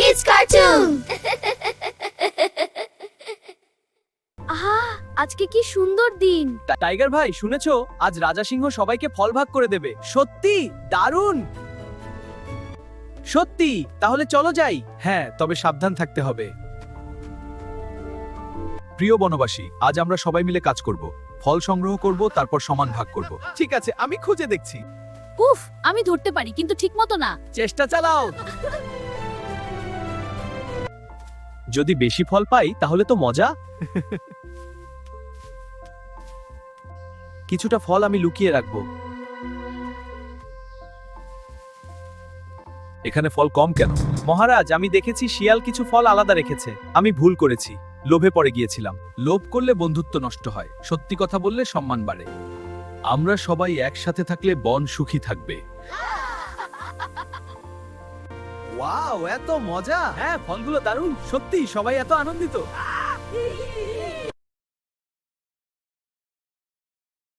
Kids cartoon. আহা, আজকে কি সুন্দর দিন। টাইগার ভাই শুনেছো আজ রাজা সিংহ সবাইকে ফল ভাগ করে দেবে? সত্যি দারুণ। সত্যি, তাহলে চলো যাই। হ্যাঁ, তবে সাবধান থাকতে হবে। প্রিয় বনবাসী, আজ আমরা সবাই মিলে কাজ করব। ফল সংগ্রহ করব, তারপর সমান ভাগ করব। ঠিক আছে, আমি খুঁজে দেখছি। উফ, আমি ধরতে পারি কিন্তু ঠিকমতো না। চেষ্টা চালাও। যদি বেশি ফল পাই তাহলে তো মজা। কিছুটা ফল আমি লুকিয়ে রাখবো। এখানে ফল কম কেন? মহারাজ, আমি দেখেছি শিয়াল কিছু ফল আলাদা রেখেছে। আমি ভুল করেছি, লোভে পড়ে গিয়েছিলাম। লোভ করলে বন্ধুত্ব নষ্ট হয়, সত্যি কথা বললে সম্মান বাড়ে। আমরা সবাই একসাথে থাকলে বন সুখী থাকবে। ওয়াও, এত মজা! হ্যাঁ, ফলগুলো দারুণ। সত্যি সবাই এত আনন্দিত।